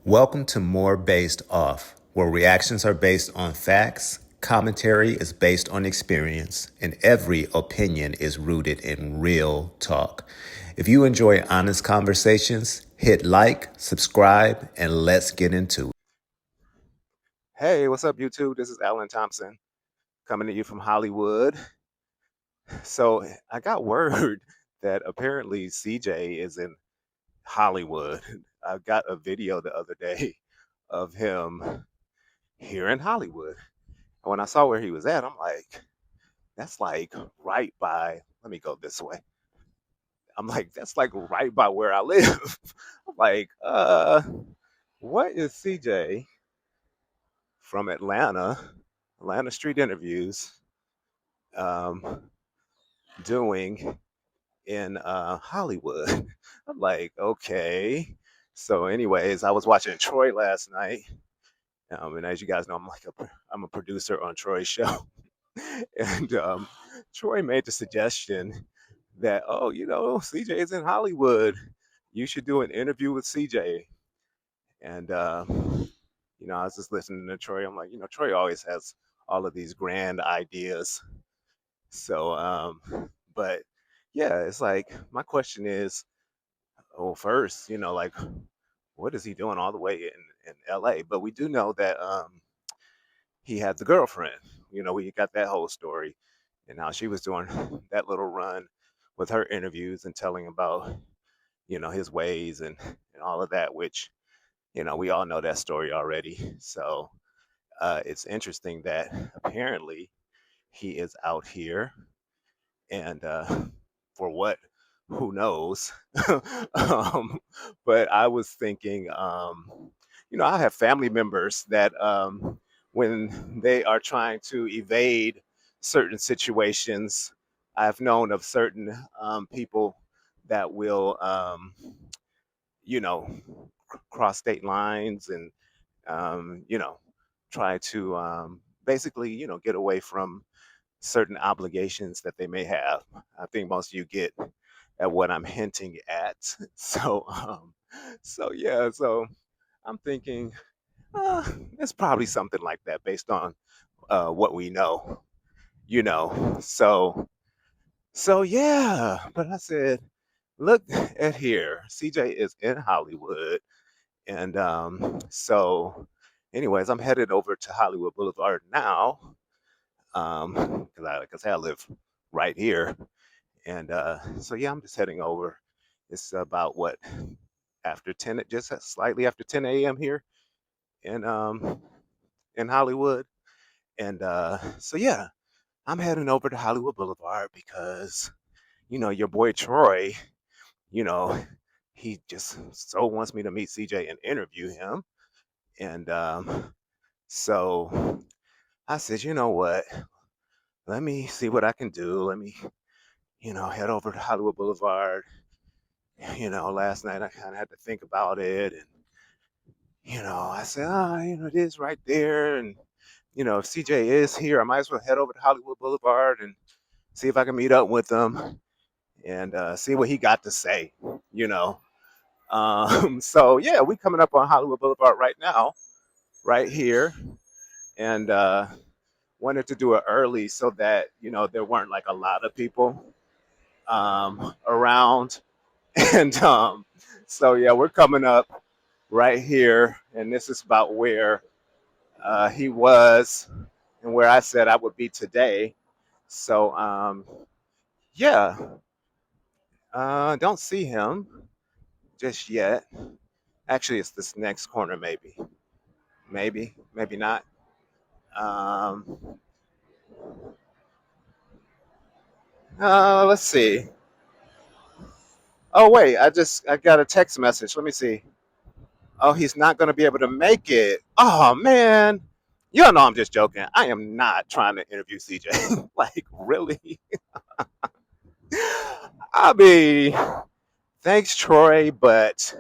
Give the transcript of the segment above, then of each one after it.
Welcome to More Based Off, where reactions are based on facts, commentary is based on experience, and every opinion is rooted in real talk. If you enjoy honest conversations, hit like, subscribe, and let's get into it. Hey, what's up, YouTube? This is Alan Thompson coming to you from Hollywood. So I got word that apparently CJ is in Hollywood. I got a video the other day of him here in Hollywood. And when I saw where he was at, I'm like, that's like right by, let me go this way. I'm like, that's like right by where I live. I'm like, what is CJ from Atlanta Street Interviews, um, doing in Hollywood? I'm like, okay. So, anyways, I was watching Troy last night. And as you guys know, I'm a producer on Troy's show. And Troy made the suggestion that, oh, CJ is in Hollywood. You should do an interview with CJ. And, I was just listening to Troy. I'm like, Troy always has all of these grand ideas. So, but yeah, it's like, my question is, well, first, like, what is he doing all the way in LA? But we do know that he had the girlfriend. We got that whole story and how she was doing that little run with her interviews and telling about his ways and all of that, which we all know that story already. So it's interesting that apparently he is out here, and for what, who knows. um, but I was thinking, I have family members that when they are trying to evade certain situations, I've known of certain people that will, you know, cross state lines and, try to basically, get away from certain obligations that they may have. I think most of you get at what I'm hinting at. So yeah, so I'm thinking it's probably something like that based on what we know, you know. So yeah, but I said, look at here, CJ is in Hollywood, and so, anyways, I'm headed over to Hollywood Boulevard now, because like I said, I live right here, and so yeah, I'm just heading over. It's about what, after 10, just slightly after 10 a.m. here in in Hollywood, and so yeah, I'm heading over to Hollywood Boulevard because your boy Troy, you know, he just so wants me to meet CJ and interview him, and so I said, you know what? Let me see what I can do. Let me, head over to Hollywood Boulevard. Last night I kind of had to think about it, and I said, it is right there, and if CJ is here, I might as well head over to Hollywood Boulevard and see if I can meet up with him and see what he got to say. You know, so yeah, we coming up on Hollywood Boulevard right now, right here, and wanted to do it early so that there weren't like a lot of people around, and so yeah, we're coming up right here, and this is about where he was and where I said I would be today. So yeah, don't see him just yet. Actually, it's this next corner, maybe not. Um, let's see. Oh wait, I got a text message. Let me see. Oh, he's not going to be able to make it. Oh man, you know I'm just joking. I am not trying to interview CJ. Like really? I mean, thanks Troy, but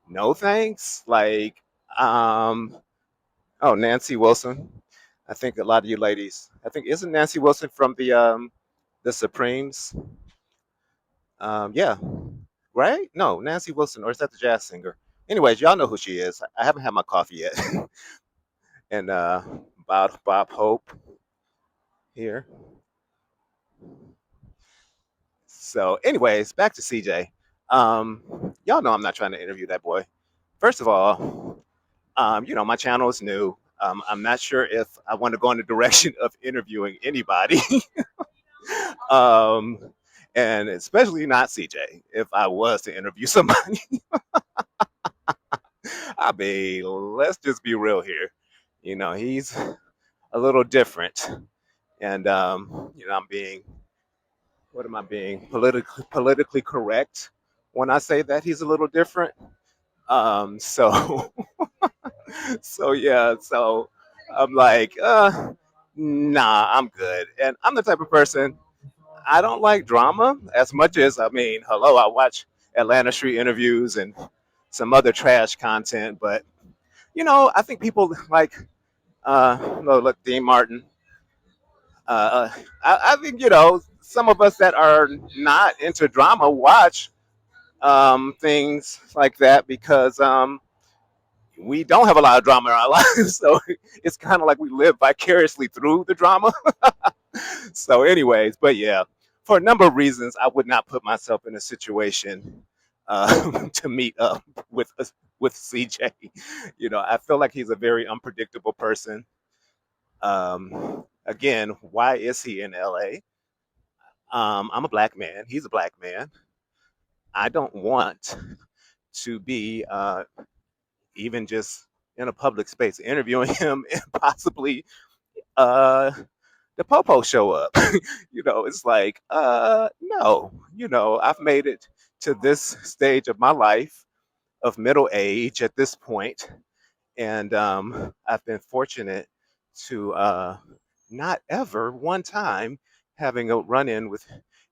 no thanks. Like, um, oh Nancy Wilson. I think a lot of you ladies. I think isn't Nancy Wilson from the Supremes? Yeah, right? No, Nancy Wilson, or is that the jazz singer? Anyways, y'all know who she is. I haven't had my coffee yet. And Bob Hope here. So, anyways, back to CJ. Y'all know I'm not trying to interview that boy. First of all, my channel is new. I'm not sure if I want to go in the direction of interviewing anybody, um, and especially not CJ. If I was to interview somebody, I mean, let's just be real here. He's a little different, and I'm being, what am I being, politically correct when I say that he's a little different. So so yeah, so I'm like, nah, I'm good. And I'm the type of person, I don't like drama as much as, I mean, hello, I watch Atlanta Street interviews and some other trash content, but I think people like, look, Dean Martin. I think some of us that are not into drama watch things like that because we don't have a lot of drama in our lives, so it's kind of like we live vicariously through the drama. So, anyways, but yeah, for a number of reasons, I would not put myself in a situation to meet up with CJ. I feel like he's a very unpredictable person. Again, why is he in LA? I'm a black man. He's a black man. I don't want to be even just in a public space interviewing him and possibly uh, the popo show up. It's like, no, I've made it to this stage of my life of middle age at this point, and I've been fortunate to not ever one time having a run in with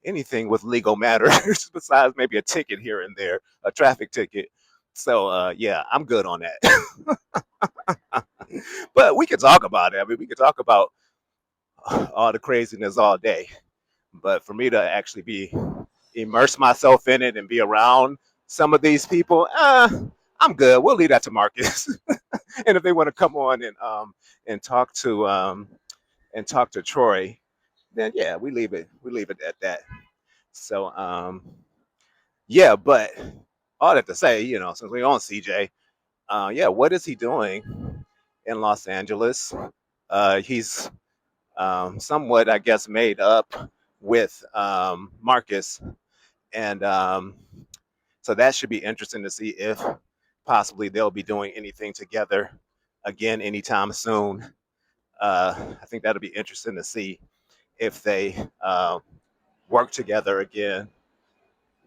anything with legal matters besides maybe a ticket here and there, a traffic ticket. So yeah, I'm good on that. But we could talk about it. I mean, we could talk about all the craziness all day. But for me to actually be immerse myself in it and be around some of these people, I'm good. We'll leave that to Marcus. And if they want to come on and talk to Troy, then yeah, we leave it. We leave it at that. So yeah, but all that to say, since we're on CJ, yeah, what is he doing in Los Angeles? He's somewhat, I guess, made up with Marcus, and so that should be interesting to see if possibly they'll be doing anything together again anytime soon. I think that'll be interesting to see if they work together again,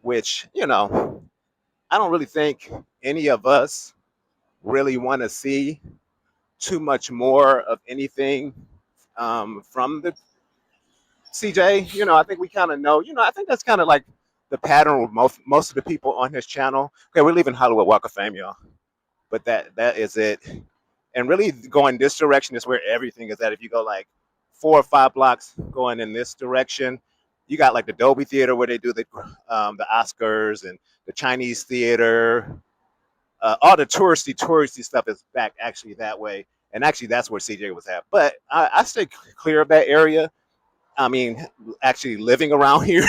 which, I don't really think any of us really want to see too much more of anything from the CJ. I think we kind of know. I think that's kind of like the pattern with most of the people on his channel. Okay, we're leaving Hollywood Walk of Fame, y'all, but that is it. And really going this direction is where everything is at. If you go like 4 or 5 blocks going in this direction, you got like the Dolby Theater where they do the Oscars, and the Chinese theater. All the touristy stuff is back actually that way, and actually that's where CJ was at. But I stay clear of that area. I mean, actually living around here,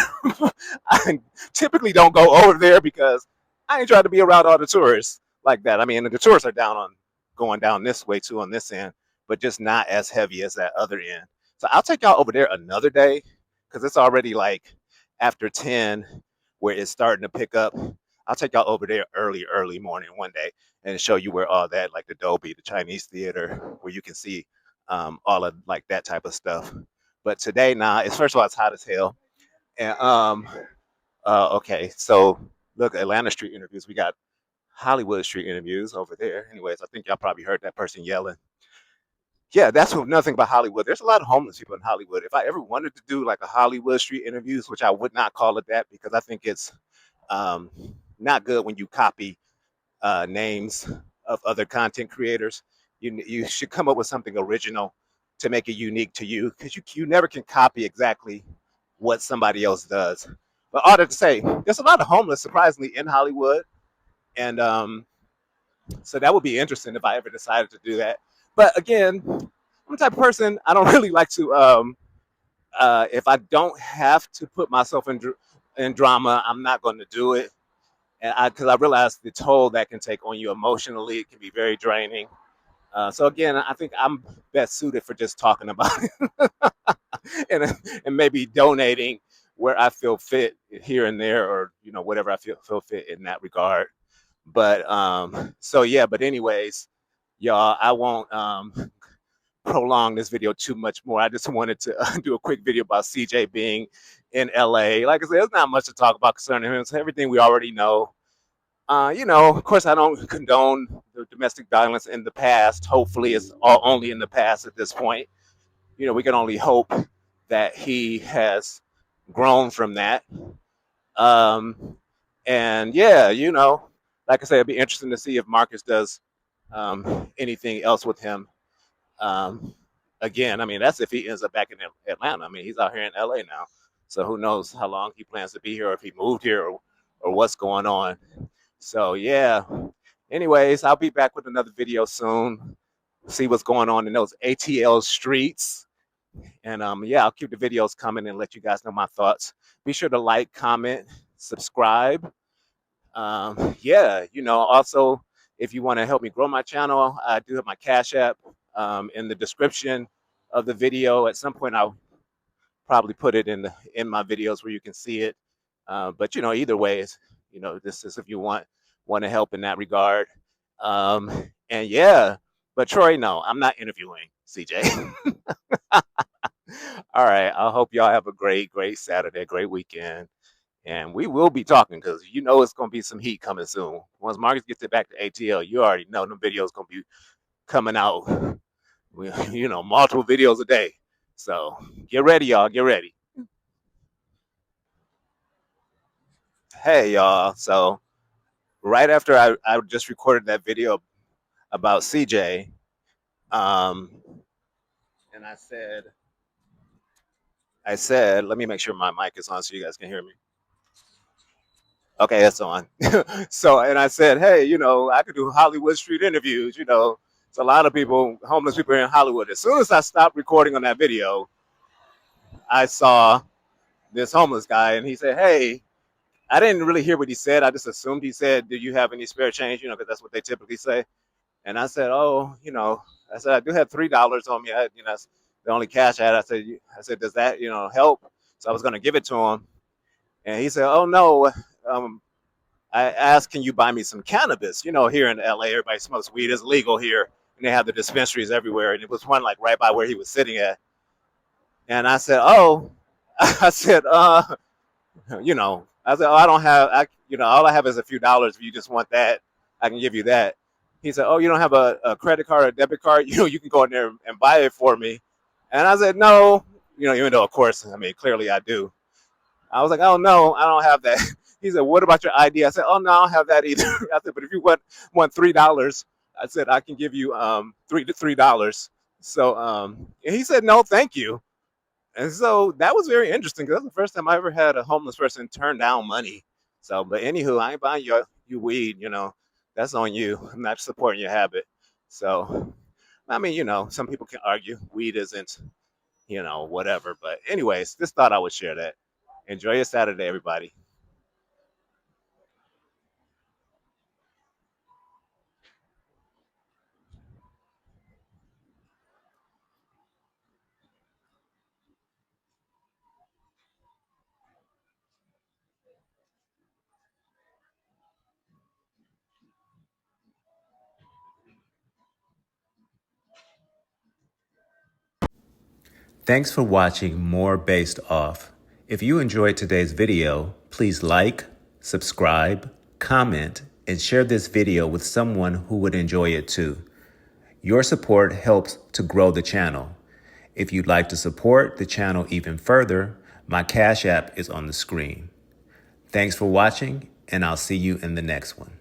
I typically don't go over there because I ain't trying to be around all the tourists like that. I mean, the tourists are going down this way too on this end, but just not as heavy as that other end. So I'll take y'all over there another day because it's already like after 10 where it's starting to pick up. I'll take y'all over there early morning one day and show you where all that, like the Dolby, the Chinese theater, where you can see all of like that type of stuff. But today, nah, it's first of all, it's hot as hell. And okay, so look, Atlanta Street interviews. We got Hollywood Street interviews over there. Anyways, I think y'all probably heard that person yelling. Yeah, that's what nothing about Hollywood. There's a lot of homeless people in Hollywood. If I ever wanted to do like a Hollywood Street interviews, which I would not call it that because I think it's um, not good when you copy names of other content creators. You should come up with something original to make it unique to you because you never can copy exactly what somebody else does. But all that to say, there's a lot of homeless surprisingly in Hollywood, and So that would be interesting if I ever decided to do that. But again, I'm the type of person, I don't really like to if I don't have to put myself in drama, I'm not going to do it. And because I realize the toll that can take on you emotionally, it can be very draining. So again, I think I'm best suited for just talking about it and maybe donating where I feel fit here and there, or whatever I feel fit in that regard. But so yeah. But anyways, y'all, I won't prolong this video too much more. I just wanted to do a quick video about CJ being in LA. Like I said, there's not much to talk about concerning him. It's everything we already know. Of course, I don't condone the domestic violence in the past. Hopefully, it's all only in the past at this point. We can only hope that he has grown from that. Um, and yeah, like I said, it'd be interesting to see if Marcus does anything else with him. Um, Again, I mean, that's if he ends up back in Atlanta. I mean, he's out here in LA now. So who knows how long he plans to be here, or if he moved here, or what's going on. So yeah. Anyways, I'll be back with another video soon. See what's going on in those ATL streets. And yeah, I'll keep the videos coming and let you guys know my thoughts. Be sure to like, comment, subscribe. Yeah, also, if you want to help me grow my channel, I do have my Cash App in the description of the video. At some point, I'll probably put it in my videos where you can see it. But either way, this is if you want to help in that regard. And yeah, but Troy, no, I'm not interviewing CJ. All right, I hope y'all have a great Saturday, great weekend. And we will be talking because it's going to be some heat coming soon. Once Marcus gets it back to ATL, you already know the videos going to be coming out, multiple videos a day. So get ready, y'all. Get ready. Hey, y'all. So right after I just recorded that video about CJ, um, and I said, let me make sure my mic is on so you guys can hear me. Okay, it's on. So, and I said, hey, I could do Hollywood street interviews. It's a lot of people, homeless people here in Hollywood. As soon as I stopped recording on that video, I saw this homeless guy, and he said, hey, I didn't really hear what he said. I just assumed he said, do you have any spare change? Because that's what they typically say. And I said, oh, I do have $3 on me. That's the only cash I had. I said, does that, help? So I was going to give it to him. And he said, oh, no. I asked, can you buy me some cannabis? Here in LA, everybody smokes weed. It's legal here. And they have the dispensaries everywhere. And it was one like right by where he was sitting at. And I said, oh, I said, oh, I don't have, all I have is a few dollars. If you just want that, I can give you that. He said, oh, you don't have a credit card or a debit card? You can go in there and buy it for me. And I said, no, even though, of course, I mean, clearly I do. I was like, oh, no, I don't have that. He said, what about your ID? I said, oh, no, I don't have that either. I said, but if you want $3, I said, I can give you $3. So and he said, no, thank you. And so that was very interesting because that's the first time I ever had a homeless person turn down money. So, but anywho, I ain't buying you weed, that's on you. I'm not supporting your habit. So, I mean, some people can argue weed isn't, whatever. But anyways, just thought I would share that. Enjoy your Saturday, everybody. Thanks for watching More Based Off. If you enjoyed today's video, please like, subscribe, comment, and share this video with someone who would enjoy it too. Your support helps to grow the channel. If you'd like to support the channel even further, my Cash App is on the screen. Thanks for watching, and I'll see you in the next one.